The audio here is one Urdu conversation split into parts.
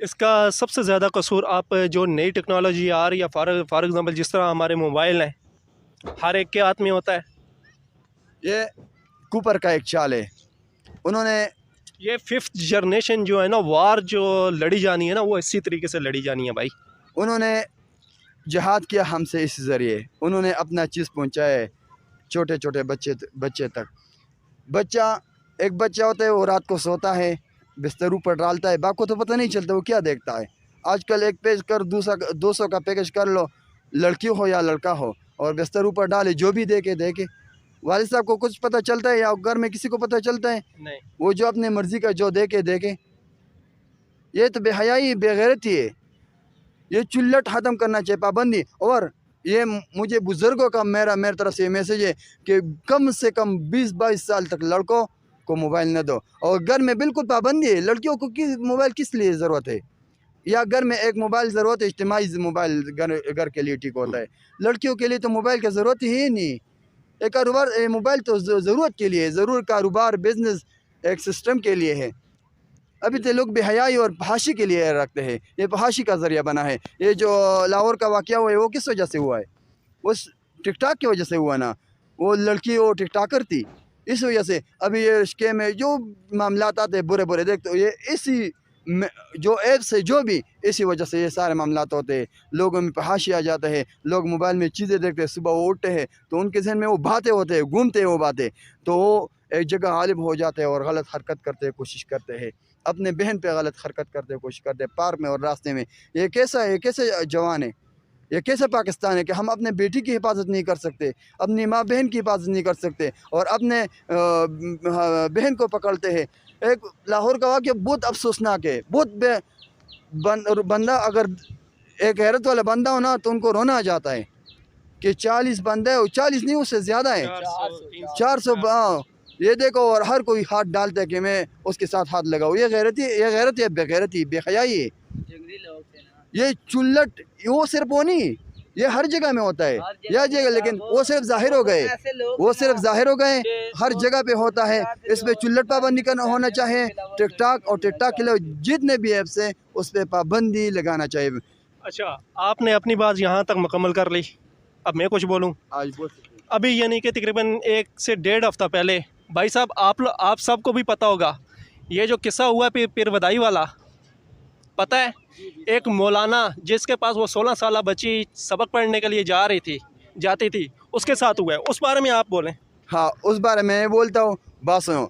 اس کا سب سے زیادہ قصور آپ جو نئی ٹیکنالوجی آ رہی ہے، فار ایگزامپل جس طرح ہمارے موبائل ہیں، ہر ایک کے ہاتھ میں ہوتا ہے. یہ کوپر کا ایک چال ہے. انہوں نے یہ 5th جنریشن جو ہے نا، وار جو لڑی جانی ہے نا، وہ اسی طریقے سے لڑی جانی ہے بھائی. انہوں نے جہاد کیا ہم سے اس ذریعے. انہوں نے اپنا چیز پہنچائے چھوٹے چھوٹے بچے تک. ایک بچہ ہوتا ہے، وہ رات کو سوتا ہے، بستر اوپر ڈالتا ہے، باپ کو تو پتہ نہیں چلتا وہ کیا دیکھتا ہے. آج کل ایک پیج کر 200 کا پیکج کر لو، لڑکی ہو یا لڑکا ہو، اور بستر اوپر ڈالے، جو بھی دیکھے. والد صاحب کو کچھ پتہ چلتا ہے یا گھر میں کسی کو پتہ چلتا ہے؟ نہیں. وہ جو اپنے مرضی کا جو دیکھے. یہ تو بے حیائی، بے غیرتی ہے. یہ چلٹ ختم کرنا چاہیے، پابندی. اور یہ مجھے بزرگوں کا میرے طرف سے یہ میسیج ہے کہ کم سے کم 20-22 سال تک لڑکوں کو موبائل نہ دو. اور گھر میں بالکل پابندی ہے. لڑکیوں کو موبائل کس لیے ضرورت ہے؟ یا گھر میں ایک موبائل ضرورت ہے، اجتماعی موبائل گھر کے لیے ٹھیک ہوتا ہے. لڑکیوں کے لیے تو موبائل کی ضرورت ہی نہیں. ایک کاروبار، موبائل تو ضرورت کے لیے، ضرور کاروبار بزنس ایک سسٹم کے لیے ہے. ابھی تو لوگ بے حیائی اور فحاشی کے لیے رکھتے ہیں. یہ فحاشی کا ذریعہ بنا ہے. یہ جو لاہور کا واقعہ ہوا ہے، وہ کس وجہ سے ہوا ہے؟ اس ٹک ٹاک کی وجہ سے ہوا نا. وہ لڑکی وہ ٹک ٹاکر تھی، اس وجہ سے. ابھی یہ رشتے میں جو معاملات آتے ہیں برے دیکھتے ہو، یہ اسی جو ایپ سے جو بھی اسی وجہ سے یہ سارے معاملات ہوتے ہیں. لوگوں میں فحاشی آ جاتا ہے. لوگ موبائل میں چیزیں دیکھتے ہیں، صبح وہ اٹھتے ہیں تو ان کے ذہن میں وہ باتیں ہوتے ہیں، گھومتے ہیں وہ باتیں، تو وہ ایک جگہ غالب ہو جاتے ہیں اور غلط حرکت کرتے کوشش کرتے ہیں. اپنے بہن پہ غلط حرکت کرتے کوشش کرتے پارک میں اور راستے میں. یہ کیسے جوان ہے؟ یہ کیسا پاکستان ہے کہ ہم اپنے بیٹی کی حفاظت نہیں کر سکتے، اپنی ماں بہن کی حفاظت نہیں کر سکتے، اور اپنے بہن کو پکڑتے ہیں. ایک لاہور کا واقعہ بہت افسوسناک ہے. بندہ اگر ایک غیرت والا بندہ ہو نا تو ان کو رونا آ جاتا ہے کہ 40 بندے، 40 نہیں، اس سے زیادہ ہے، 400. یہ دیکھو، اور ہر کوئی ہاتھ ڈالتا ہے کہ میں اس کے ساتھ ہاتھ لگاؤں. یہ غیرتی ہے، بے غیرتی، بے حیائی ہے. یہ چلٹ وہ صرف وہ نہیں، یہ ہر جگہ میں ہوتا ہے. یہ جگہ لیکن وہ صرف ظاہر ہو گئے، ہر جگہ پہ ہوتا ہے. اس پہ چلٹ پابندی کرنا ہونا چاہیے. ٹک ٹاک اور ٹک ٹاک کے لیے جتنے بھی ایپس ہیں اس پہ پابندی لگانا چاہیے. اچھا، آپ نے اپنی بات یہاں تک مکمل کر لی. اب میں کچھ بولوں. ابھی یعنی کہ تقریباً 1 سے 1.5 ہفتہ پہلے، بھائی صاحب آپ سب کو بھی پتہ ہوگا یہ جو قصہ ہوا پیر ودائی والا، پتہ ہے؟ ایک مولانا جس کے پاس وہ 16 سالہ بچی سبق پڑھنے کے لیے جاتی تھی، اس کے ساتھ ہوا ہے. اس بارے میں آپ بولیں. ہاں، اس بارے میں بولتا ہوں. بات سنو.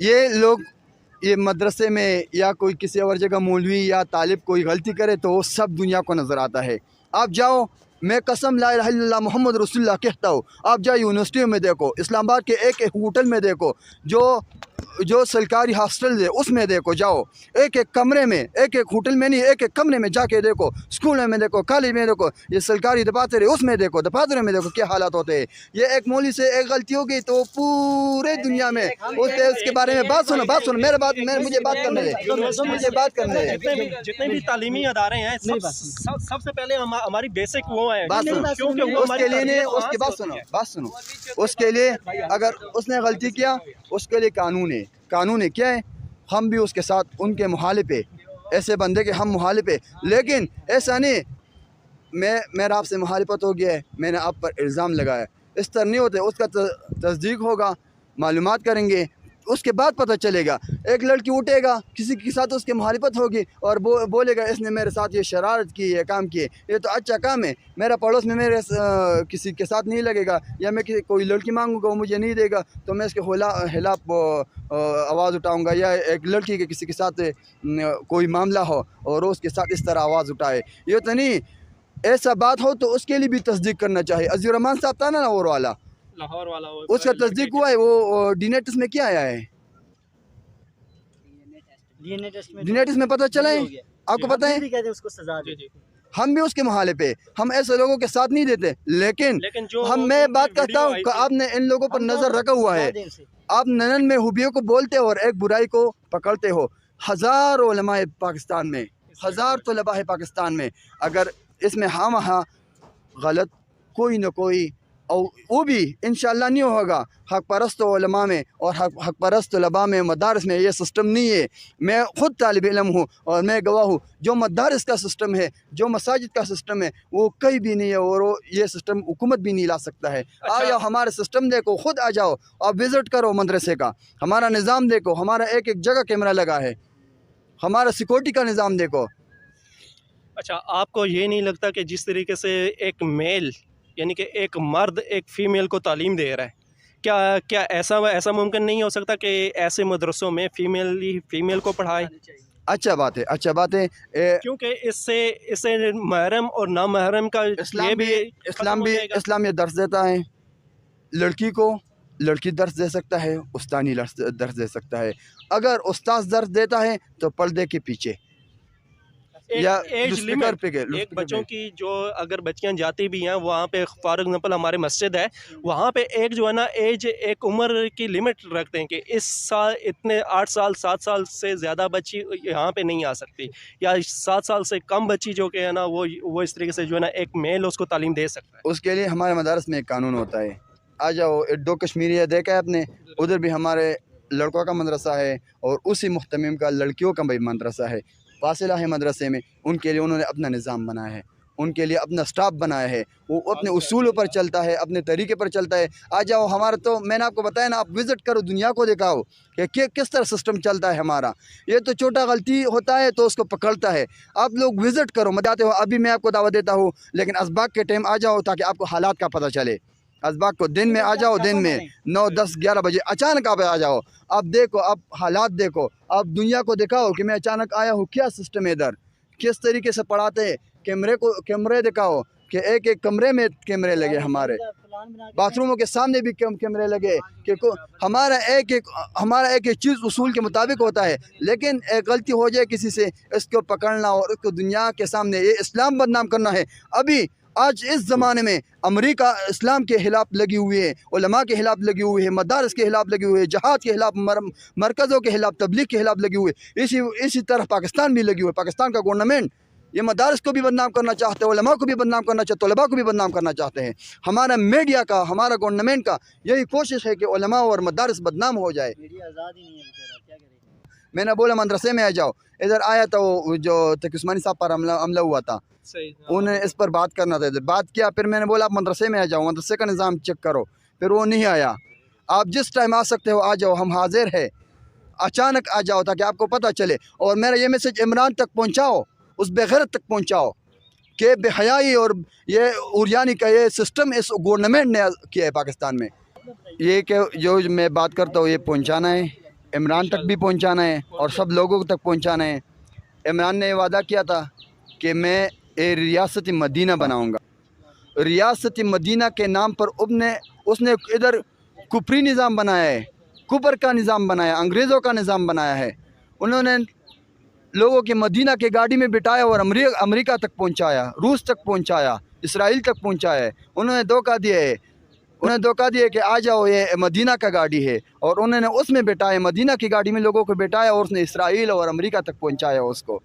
یہ لوگ یہ مدرسے میں یا کوئی کسی اور جگہ مولوی یا طالب کوئی غلطی کرے تو وہ سب دنیا کو نظر آتا ہے. آپ جاؤ، میں قسم لا الہ الا اللہ محمد رسول اللہ کہتا ہوں، آپ جاؤ یونیورسٹیوں میں دیکھو، اسلام آباد کے ایک ہوٹل میں دیکھو، جو سرکاری ہاسٹل ہے اس میں دیکھو، جاؤ ایک کمرے میں، ایک ہوٹل میں نہیں، ایک کمرے میں جا کے دیکھو. اسکولوں میں دیکھو، کالج میں دیکھو، یہ سرکاری دفاتر ہے اس میں دیکھو، دفاتروں میں دیکھو کیا حالات ہوتے ہیں. یہ ایک مولوی سے ایک غلطی ہو گئی تو پورے دنیا میں اس کے بارے میں بات سنو. مجھے بات کرنے دیں. جتنے بھی تعلیمی ادارے ہیں، سب سے پہلے ہماری بیسک وہ ہے. اس کے لیے اگر اس نے غلطی کیا، اس کے لیے قانون ہے. کیا ہے؟ ہم بھی اس کے ساتھ ان کے مخالف ہے، ایسے بندے کے ہم مخالف ہے. لیکن ایسا نہیں میرا آپ سے مخالفت ہو گیا ہے، میں نے آپ پر الزام لگایا، اس طرح نہیں ہوتے. اس کا تصدیق ہوگا، معلومات کریں گے، اس کے بعد پتہ چلے گا. ایک لڑکی اٹھے گا، کسی کے ساتھ اس کی مخالفت ہوگی اور بولے گا اس نے میرے ساتھ یہ شرارت کی، یہ کام کیے، یہ تو اچھا کام ہے. میرا پڑوس میں میرے کسی کے ساتھ نہیں لگے گا، یا میں کوئی لڑکی مانگوں گا وہ مجھے نہیں دے گا تو میں اس کے خلاف آواز اٹھاؤں گا. یا ایک لڑکی کے کسی کے ساتھ کوئی معاملہ ہو اور اس کے ساتھ اس طرح آواز اٹھائے، یہ تو نہیں. ایسا بات ہو تو اس کے لیے بھی تصدیق کرنا چاہیے. عزیز الرحمان صاحب تھا نا لاہور والا، اس کا تصدیق ہوا ہے. وہ ڈی نیٹس میں کیا آیا ہے؟ ڈی نیٹس میں پتہ چلا ہے، آپ کو پتہ ہے. ہم بھی اس کے مخالف ہیں، ہم ایسے لوگوں کے ساتھ نہیں دیتے. لیکن میں بات کرتا ہوں کہ آپ نے ان لوگوں پر نظر رکھا ہوا ہے. آپ ننن میں خوبیوں کو بولتے ہو اور ایک برائی کو پکڑتے ہو. ہزار علماء پاکستان میں، ہزار طلباء پاکستان میں، اگر اس میں ہاں غلط کوئی نہ کوئی اور وہ بھی انشاءاللہ نہیں ہوگا حق پرست علماء میں اور حق پرست طلباء میں مدارس میں یہ سسٹم نہیں ہے. میں خود طالب علم ہوں اور میں گواہ ہوں. جو مدارس کا سسٹم ہے، جو مساجد کا سسٹم ہے، وہ کہیں بھی نہیں ہے اور وہ یہ سسٹم حکومت بھی نہیں لا سکتا ہے. آ جاؤ ہمارا سسٹم دیکھو، خود آ جاؤ، آپ وزٹ کرو مدرسے کا، ہمارا نظام دیکھو، ہمارا ایک ایک جگہ کیمرہ لگا ہے، ہمارا سیکورٹی کا نظام دیکھو. اچھا، آپ کو یہ نہیں لگتا کہ جس طریقے سے ایک میل یعنی کہ ایک مرد ایک فیمیل کو تعلیم دے رہا ہے، کیا ایسا ممکن نہیں ہو سکتا کہ ایسے مدرسوں میں فیمیل کو پڑھائے؟ اچھا بات ہے، اچھا بات ہے. کیونکہ اس سے محرم اور نامحرم کا یہ بھی ختم ہو جائے گا. اسلام یہ درس دیتا ہے لڑکی کو، لڑکی درس دے سکتا ہے، استانی درس دے سکتا ہے. اگر استاذ درس دیتا ہے تو پردے کے پیچھے یا ایج لمٹ ایک بچوں کی، جو اگر بچیاں جاتی بھی ہیں وہاں پہ، فار ایگزامپل ہمارے مسجد ہے وہاں پہ ایک جو ہے نا ایج، ایک عمر کی لمٹ رکھتے ہیں کہ اس سال اتنے 8 سال 7 سال سے زیادہ بچی یہاں پہ نہیں آ سکتی، یا 7 سال سے کم بچی جو کہ ہے نا وہ اس طریقے سے جو ہے نا ایک میل اس کو تعلیم دے سکتا ہے. اس کے لیے ہمارے مدارس میں ایک قانون ہوتا ہے. آ جاؤ، 2 کشمیری دیکھا ہے آپ نے، ادھر بھی ہمارے لڑکوں کا مدرسہ ہے اور اسی محتمم کا لڑکیوں کا بھی مدرسہ ہے. فاصلہ ہے مدرسے میں، ان کے لیے انہوں نے اپنا نظام بنایا ہے، ان کے لیے اپنا سٹاف بنایا ہے، وہ اپنے اصولوں پر چلتا ہے، اپنے طریقے پر چلتا ہے. آ جاؤ ہمارا، تو میں نے آپ کو بتایا نا، آپ وزٹ کرو، دنیا کو دکھاؤ کہ کس طرح سسٹم چلتا ہے ہمارا. یہ تو چھوٹا غلطی ہوتا ہے تو اس کو پکڑتا ہے. آپ لوگ وزٹ کرو، مجاتے ہو. ابھی میں آپ کو دعوت دیتا ہوں، لیکن اسباق کے ٹائم آ جاؤ تاکہ آپ کو حالات کا پتہ چلے. اسباق کو دن میں آ جاؤ، دن میں 9 10 11 بجے اچانک آپ آ جاؤ. آپ دیکھو، آپ حالات دیکھو، آپ دنیا کو دکھاؤ کہ میں اچانک آیا ہوں، کیا سسٹم ہے ادھر، کس طریقے سے پڑھاتے ہیں. کیمرے دکھاؤ کہ ایک ایک کمرے میں کیمرے لگے، ہمارے باتھ روموں کے سامنے بھی کیمرے لگے، کہ ہمارا ایک ایک چیز اصول کے مطابق ہوتا ہے. لیکن ایک غلطی ہو جائے کسی سے، اس کو پکڑنا اور اس کو دنیا کے سامنے یہ اسلام بدنام کرنا ہے. ابھی آج اس زمانے میں امریکہ اسلام کے خلاف لگی ہوئی ہے، علماء کے خلاف لگی ہوئی ہے، مدارس کے خلاف لگی ہوئی ہے، جہاد کے خلاف، مرکزوں کے خلاف، تبلیغ کے خلاف لگی ہوئی ہے. اسی طرح پاکستان بھی لگی ہوئی ہے. پاکستان کا گورنمنٹ یہ مدارس کو بھی بدنام کرنا چاہتے ہیں، علماء کو بھی بدنام کرنا چاہتے ہیں، طلباء کو بھی بدنام کرنا چاہتے ہیں. ہمارا میڈیا کا، ہمارا گورنمنٹ کا یہی کوشش ہے کہ علماء اور مدارس بدنام ہو جائے. میں نے بولا مدرسے میں آ جاؤ. ادھر آیا تو وہ جو تقی عثمانی صاحب پر حملہ ہوا تھا، انہوں نے اس پر بات کرنا تھا، ادھر بات کیا. پھر میں نے بولا آپ مدرسے میں آ جاؤ، مدرسے کا نظام چیک کرو. پھر وہ نہیں آیا. آپ جس ٹائم آ سکتے ہو آ جاؤ، ہم حاضر ہے. اچانک آ جاؤ تاکہ آپ کو پتہ چلے. اور میرا یہ میسج عمران تک پہنچاؤ، اس بے غیرت تک پہنچاؤ کہ بے حیائی اور یہ اوریانی کا یہ سسٹم اس گورنمنٹ نے کیا ہے پاکستان میں. یہ کہ جو میں بات کرتا ہوں یہ پہنچانا ہے، عمران تک بھی پہنچانا ہے اور سب لوگوں تک پہنچانا ہے. عمران نے وعدہ کیا تھا کہ میں ریاست مدینہ بناؤں گا. ریاست مدینہ کے نام پر اس نے ادھر کپری نظام بنایا ہے، کپر کا نظام بنایا، انگریزوں کا نظام بنایا ہے. انہوں نے لوگوں کے مدینہ کے گاڑی میں بٹھایا اور امریکہ تک پہنچایا، روس تک پہنچایا، اسرائیل تک پہنچایا ہے. انہوں نے دھوکہ دیا ہے، کہ آ جاؤ یہ مدینہ کا گاڑی ہے، اور انہوں نے اس میں بٹھایا، مدینہ کی گاڑی میں لوگوں کو بٹھایا اور اس نے اسرائیل اور امریکہ تک پہنچایا اس کو.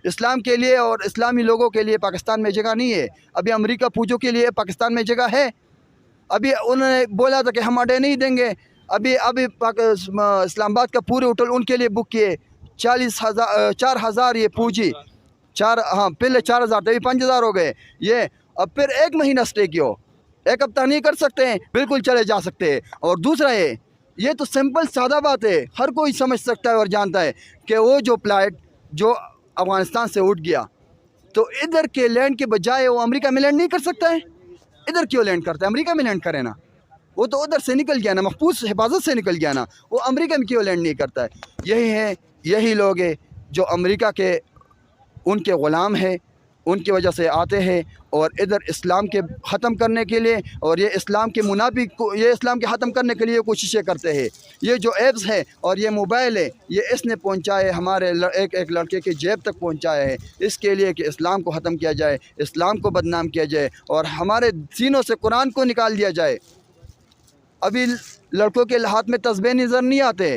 اسلام کے لیے اور اسلامی لوگوں کے لیے پاکستان میں جگہ نہیں ہے. ابھی امریکہ پوجوں کے لیے پاکستان میں جگہ ہے. ابھی انہوں نے بولا تھا کہ ہم اڈے نہیں دیں گے. ابھی اسلام آباد کا پورے ہوٹل ان کے لیے بک کیے. 4,000 یہ پوجی، پہلے 4,000 تھے، ابھی 5,000 ہو گئے. یہ اب پھر 1 مہینہ اسٹے کیو، 1 ہفتہ نہیں کر سکتے ہیں، بالکل چلے جا سکتے ہیں. اور دوسرا یہ تو سمپل سادہ بات ہے، ہر کوئی سمجھ سکتا ہے اور جانتا ہے کہ وہ جو فلائٹ جو افغانستان سے اٹھ گیا تو ادھر کے لینڈ کے بجائے وہ امریکہ میں لینڈ نہیں کر سکتا ہے. ادھر کیوں لینڈ کرتا ہے؟ امریکہ میں لینڈ کرے نا. وہ تو ادھر سے نکل گیا نا، محفوظ حفاظت سے نکل گیا نا. وہ امریکہ میں کیوں لینڈ نہیں کرتا ہے؟ یہی لوگ ہیں جو امریکہ کے ان کے غلام ہیں، ان کی وجہ سے آتے ہیں اور ادھر اسلام کے ختم کرنے کے لیے اور یہ اسلام کے منافق، یہ اسلام کے ختم کرنے کے لیے کوششیں کرتے ہیں. یہ جو ایپس ہے اور یہ موبائل ہے، یہ اس نے پہنچائے ہمارے ایک لڑکے کے جیب تک پہنچایا ہے، اس کے لیے کہ اسلام کو ختم کیا جائے، اسلام کو بدنام کیا جائے اور ہمارے سینوں سے قرآن کو نکال دیا جائے. ابھی لڑکوں کے ہاتھ میں تسبیح نظر نہیں آتے.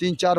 3-4